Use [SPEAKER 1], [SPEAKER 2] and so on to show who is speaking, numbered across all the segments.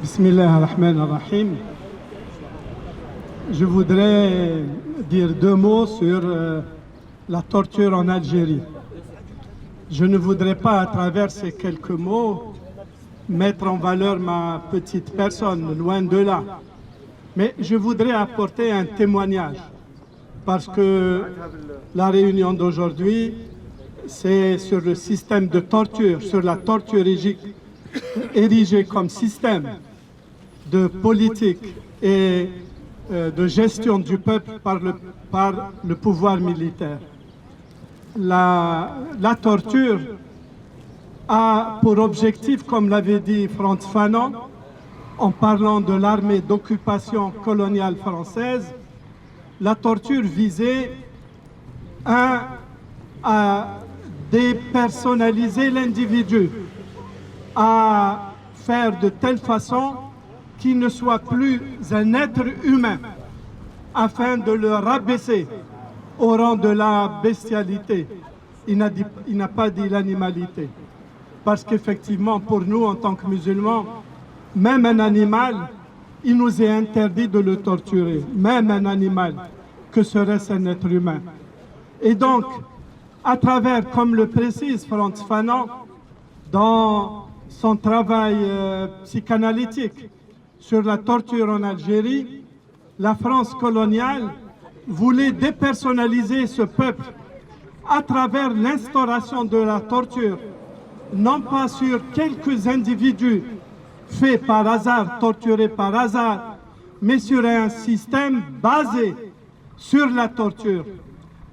[SPEAKER 1] Bismillah ar-Rahman ar-Rahim. Je voudrais dire deux mots sur la torture en Algérie. Je ne voudrais pas, à travers ces quelques mots, mettre en valeur ma petite personne, loin de là. Mais je voudrais apporter un témoignage, parce que la réunion d'aujourd'hui, c'est sur le système de torture, sur la torture érigée comme système de politique et de gestion du peuple par le pouvoir militaire. La torture a pour objectif, comme l'avait dit Frantz Fanon, en parlant de l'armée d'occupation coloniale française, la torture visait à dépersonnaliser l'individu, à faire de telle façon qu'il ne soit plus un être humain, afin de le rabaisser au rang de la bestialité. Il n'a pas dit l'animalité. Parce qu'effectivement, pour nous, en tant que musulmans, même un animal, il nous est interdit de le torturer. Même un animal, que serait-ce un être humain? Et donc, à travers, comme le précise Frantz Fanon, dans son travail psychanalytique sur la torture en Algérie, la France coloniale voulait dépersonnaliser ce peuple à travers l'instauration de la torture, non pas sur quelques individus faits par hasard, torturés par hasard, mais sur un système basé sur la torture,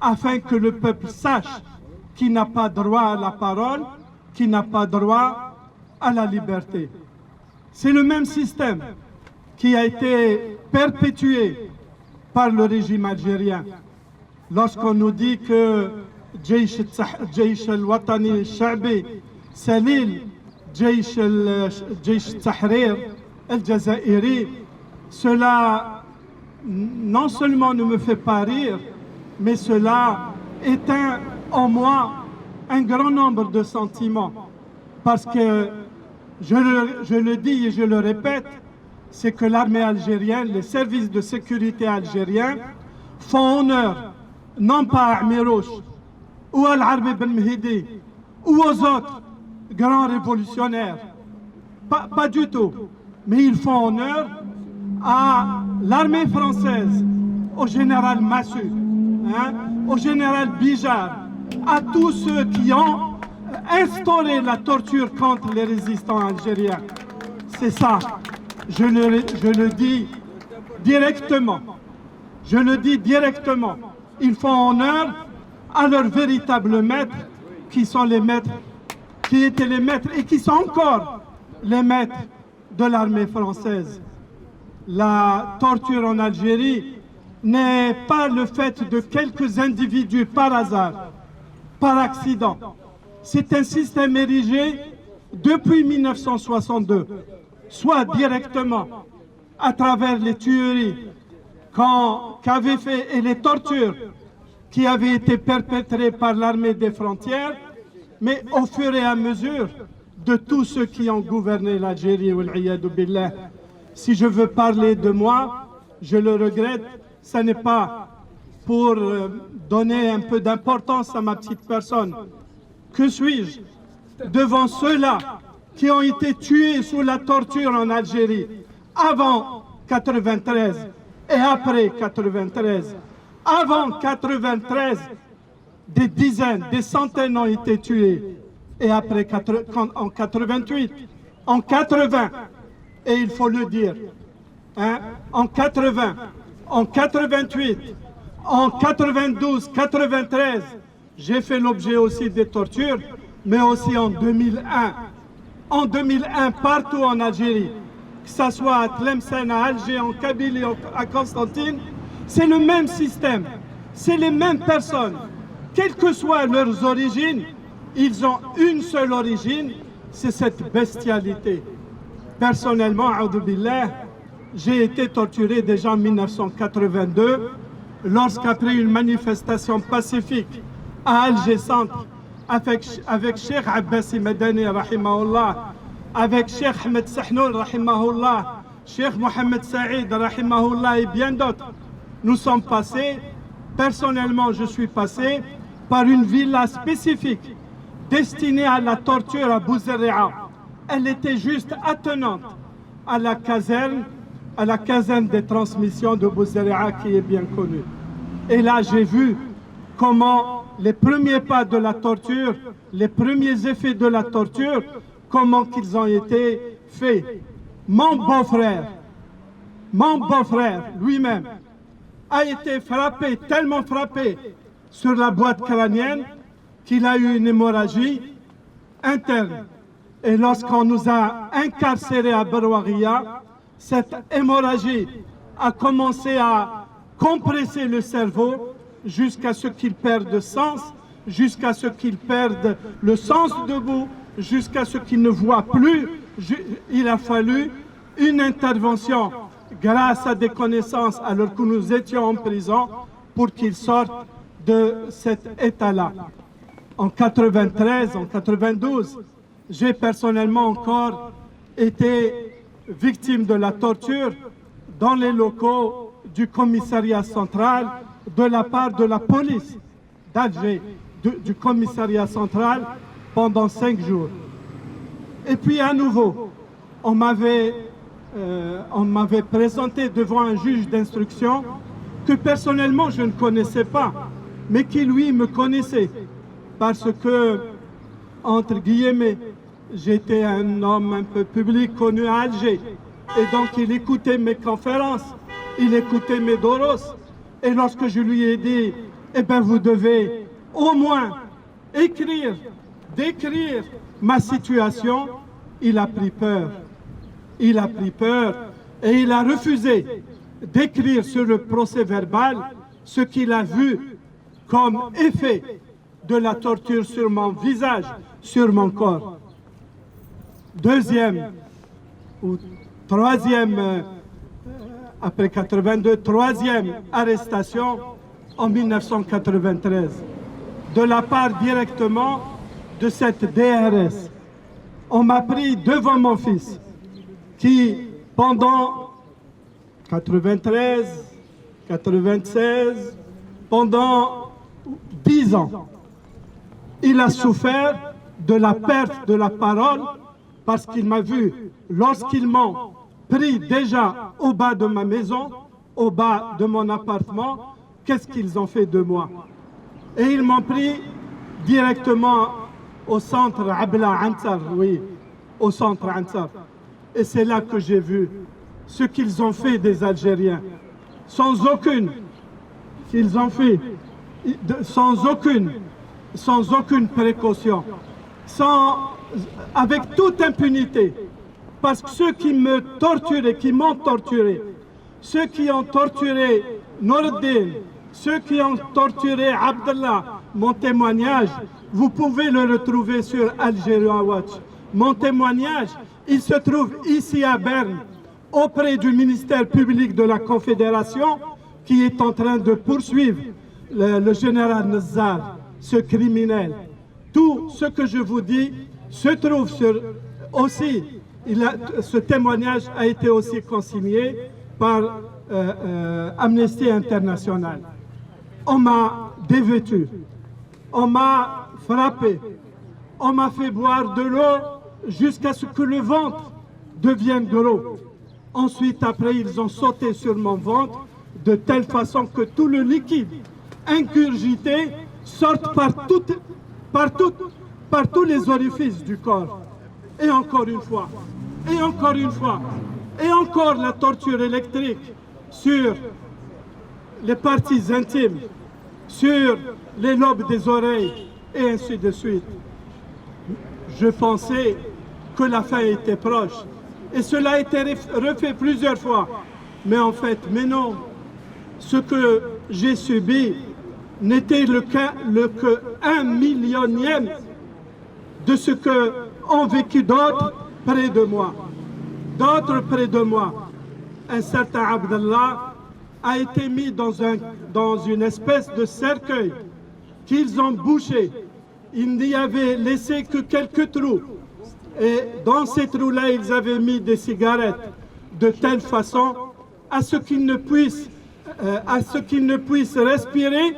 [SPEAKER 1] afin que le peuple sache qu'il n'a pas droit à la parole, qu'il n'a pas droit à la liberté. C'est le même système qui a été perpétué par le régime algérien. Lorsqu'on nous dit que Jaysh al-Watani al-Sha'bi, Salil, Jaysh Tahrir al-Jazairi, cela non seulement ne me fait pas rire, mais cela éteint en moi un grand nombre de sentiments. Parce que, je le dis et je le répète, c'est que l'armée algérienne, les services de sécurité algériens font honneur, non pas à Amirouche, ou à l'Arbi Ben Mehdi, ou aux autres grands révolutionnaires. Pas du tout. Mais ils font honneur à l'armée française, au général Massu, au général Bijard, à tous ceux qui ont instauré la torture contre les résistants algériens. C'est ça. Je le dis directement. Je le dis directement. Ils font honneur à leurs véritables maîtres, qui sont les maîtres, qui étaient les maîtres et qui sont encore les maîtres de l'armée française. La torture en Algérie n'est pas le fait de quelques individus par hasard, par accident. C'est un système érigé depuis 1962, soit directement à travers les tueries qu'avaient fait et les tortures qui avaient été perpétrées par l'armée des frontières, mais au fur et à mesure de tous ceux qui ont gouverné l'Algérie. Si je veux parler de moi, je le regrette, ce n'est pas pour donner un peu d'importance à ma petite personne. Que suis-je devant ceux-là qui ont été tués sous la torture en Algérie avant 93 et après 93? Avant 93, des dizaines, des centaines ont été tués. Et après, en 88, en 80, et il faut le dire, en 80, en 88, en 92, 93, j'ai fait l'objet aussi des tortures, mais aussi en 2001. En 2001, partout en Algérie, que ce soit à Tlemcen, à Alger, en Kabylie, à Constantine, c'est le même système, c'est les mêmes personnes. Quelles que soient leurs origines, ils ont une seule origine, c'est cette bestialité. Personnellement, j'ai été torturé déjà en 1982, lorsqu'après une manifestation pacifique à Alger Centre, avec Cheikh Abbasi Madani, rahimahullah, avec Cheikh Ahmed Sahnoun, rahimahullah, Cheikh Mohamed Saïd, rahimahullah, et bien d'autres, nous sommes passés, personnellement je suis passé, par une villa spécifique destinée à la torture à Bouzaria. Elle était juste attenante à la caserne des transmissions de Bouzaria qui est bien connue. Et là j'ai vu comment les premiers pas de la torture, les premiers effets de la torture, comment qu'ils ont été faits. Mon beau-frère lui-même, a été frappé, tellement frappé sur la boîte crânienne qu'il a eu une hémorragie interne. Et lorsqu'on nous a incarcérés à Berwaria, cette hémorragie a commencé à compresser le cerveau jusqu'à ce qu'il perde sens, jusqu'à ce qu'il perde le sens debout, jusqu'à ce qu'il ne voit plus. Il a fallu une intervention grâce à des connaissances alors que nous étions en prison pour qu'il sorte de cet état-là. En 93, en 92, j'ai personnellement encore été victime de la torture dans les locaux du commissariat central de la part de la police d'Alger, du commissariat central pendant 5 jours. Et puis à nouveau, on m'avait présenté devant un juge d'instruction que personnellement je ne connaissais pas, mais qui lui me connaissait parce que, entre guillemets, j'étais un homme un peu public connu à Alger. Et donc il écoutait mes conférences, il écoutait mes doros. Et lorsque je lui ai dit, eh bien vous devez au moins écrire, décrire ma situation, il a pris peur. Il a pris peur et il a refusé d'écrire sur le procès verbal ce qu'il a vu comme effet de la torture sur mon visage, sur mon corps. Deuxième ou troisième, après 82, troisième arrestation en 1993, de la part directement de cette DRS. On m'a pris devant mon fils, qui pendant 93, 96, pendant 10 ans, il a souffert de la perte de la parole parce qu'il m'a vu lorsqu'ils m'ont pris déjà au bas de ma maison, au bas de mon appartement, qu'est-ce qu'ils ont fait de moi? Et ils m'ont pris directement au centre Abla Ansar, oui, au centre Ansar. Et c'est là que j'ai vu ce qu'ils ont fait des Algériens, sans aucune précaution, avec toute impunité. Parce que ceux qui me torturaient, qui m'ont torturé, ceux qui ont torturé Nourdin, ceux qui ont torturé Abdallah, mon témoignage, vous pouvez le retrouver sur Algeria Watch. Mon témoignage, il se trouve ici à Berne, auprès du ministère public de la Confédération, qui est en train de poursuivre le général Nazzar, ce criminel. Tout ce que je vous dis se trouve aussi, ce témoignage a été aussi consigné par Amnesty International. On m'a dévêtu, on m'a frappé, on m'a fait boire de l'eau jusqu'à ce que le ventre devienne gros. Ensuite, après, ils ont sauté sur mon ventre de telle façon que tout le liquide ingurgité sorte par tous les orifices du corps. Et encore une fois, et encore une fois, et encore la torture électrique sur les parties intimes, sur les lobes des oreilles, et ainsi de suite. Je pensais que la fin était proche. Et cela a été refait plusieurs fois. Mais en fait, mais non. Ce que j'ai subi n'était que 1/100000e de ce que ont vécu d'autres près de moi. D'autres près de moi. Un certain Abdallah a été mis dans une espèce de cercueil qu'ils ont bouché. Il n'y avait laissé que quelques trous. Et dans ces trous-là, ils avaient mis des cigarettes de telle façon à ce qu'ils ne puissent respirer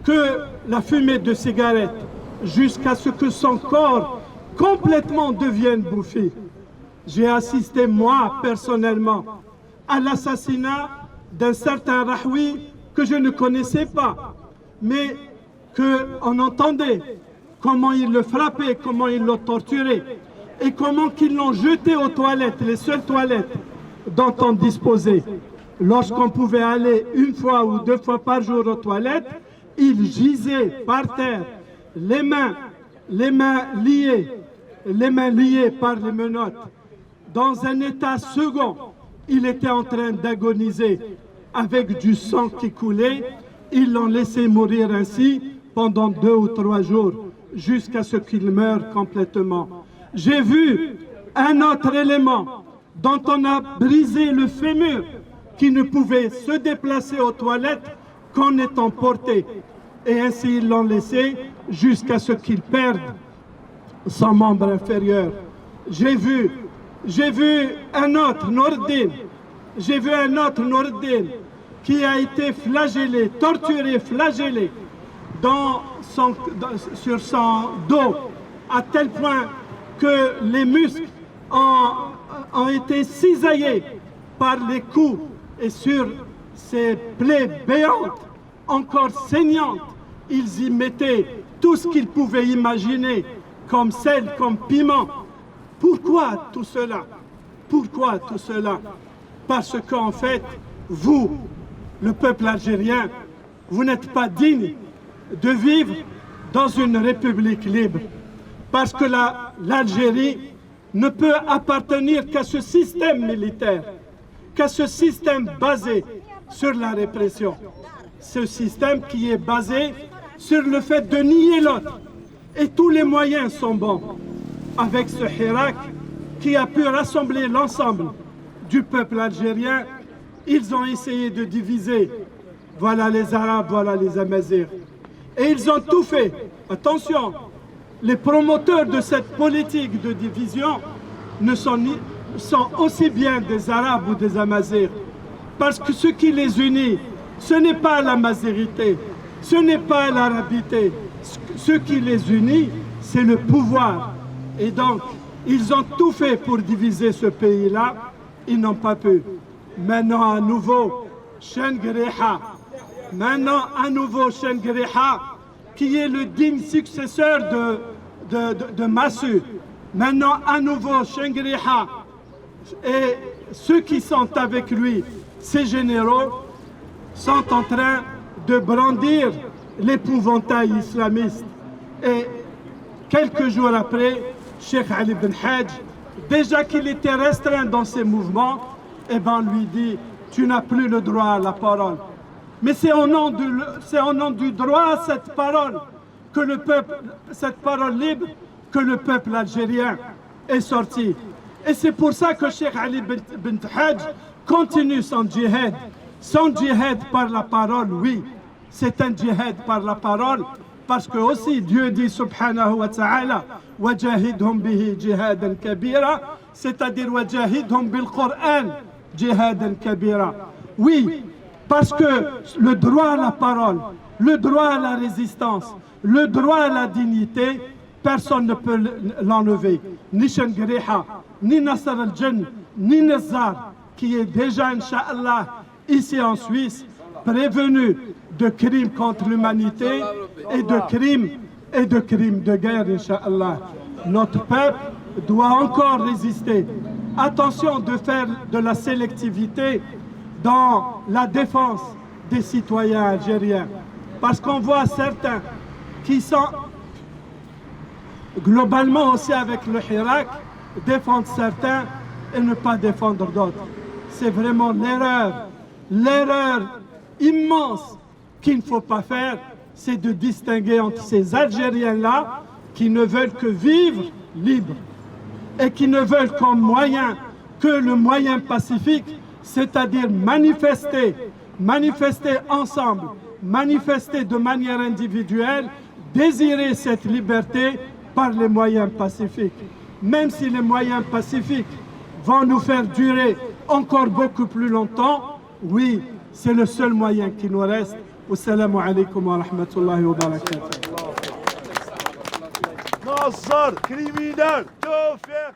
[SPEAKER 1] que la fumée de cigarette, jusqu'à ce que son corps complètement devienne bouffé. J'ai assisté, moi, personnellement, à l'assassinat d'un certain Rahoui que je ne connaissais pas, mais qu'on entendait comment ils le frappaient, comment ils le torturaient, et comment qu'ils l'ont jeté aux toilettes, les seules toilettes dont on disposait. Lorsqu'on pouvait aller une fois ou deux fois par jour aux toilettes, il gisait par terre, les mains liées par les menottes. Dans un état second, il était en train d'agoniser avec du sang qui coulait. Ils l'ont laissé mourir ainsi pendant 2 ou 3 jours, jusqu'à ce qu'il meure complètement. J'ai vu un autre élément dont on a brisé le fémur, qui ne pouvait se déplacer aux toilettes qu'en étant porté. Et ainsi ils l'ont laissé jusqu'à ce qu'il perde son membre inférieur. J'ai vu un autre Nourdine, qui a été flagellé, torturé, flagellé sur son dos, à tel point que les muscles ont été cisaillés par les coups, et sur ces plaies béantes, encore saignantes, ils y mettaient tout ce qu'ils pouvaient imaginer, comme sel, comme piment. Pourquoi tout cela? Pourquoi tout cela? Parce qu'en fait, vous, le peuple algérien, vous n'êtes pas digne de vivre dans une république libre. Parce que l'Algérie ne peut appartenir qu'à ce système militaire, qu'à ce système basé sur la répression. Ce système qui est basé sur le fait de nier l'autre. Et tous les moyens sont bons. Avec ce Hirak qui a pu rassembler l'ensemble du peuple algérien, ils ont essayé de diviser. Voilà les Arabes, voilà les Amazirs. Et ils ont tout fait. Attention, les promoteurs de cette politique de division sont aussi bien des Arabes ou des Amazirs. Parce que ce qui les unit, ce n'est pas la mazérité, ce n'est pas l'arabité. Ce qui les unit, c'est le pouvoir. Et donc, ils ont tout fait pour diviser ce pays-là. Ils n'ont pas pu. Maintenant, à nouveau, Chengriha. Maintenant, à nouveau, Chengriha, qui est le digne successeur de Massu. Maintenant, à nouveau, Chengriha. Et ceux qui sont avec lui, ces généraux, sont en train de brandir l'épouvantail islamiste. Et quelques jours après, Cheikh Ali Ben Hadj, déjà qu'il était restreint dans ses mouvements, eh ben, lui dit, tu n'as plus le droit à la parole. Mais c'est au nom du droit à cette parole que le peuple, cette parole libre, que le peuple algérien est sorti. Et c'est pour ça que Cheikh Ali Ben Hadj continue son djihad. Son djihad par la parole, oui, c'est un djihad par la parole, parce que aussi Dieu dit subhanahu wa ta'ala wajahidhum bihi jihadan kabira, c'est-à-dire wajahidhum bil Qur'an jihadan kabira. Oui, parce que le droit à la parole, le droit à la résistance, le droit à la dignité, personne ne peut l'enlever. Ni Chengriha, ni Nasser al-Jinn, ni Nazar, qui est déjà, Inch'Allah, ici en Suisse, prévenu de crimes contre l'humanité et de crimes de guerre, Inch'Allah. Notre peuple doit encore résister. Attention de faire de la sélectivité dans la défense des citoyens algériens. Parce qu'on voit certains qui sont globalement aussi avec le Hirak, défendre certains et ne pas défendre d'autres. C'est vraiment l'erreur immense qu'il ne faut pas faire, c'est de distinguer entre ces Algériens-là qui ne veulent que vivre libres et qui ne veulent comme moyen que le moyen pacifique, c'est-à-dire manifester ensemble, manifester de manière individuelle, désirer cette liberté par les moyens pacifiques. même si les moyens pacifiques vont nous faire durer encore beaucoup plus longtemps, oui, c'est le seul moyen qui nous reste. Wassalamu alaikum wa rahmatullahi wa barakatuh.
[SPEAKER 2] Nazar, criminel, que faire?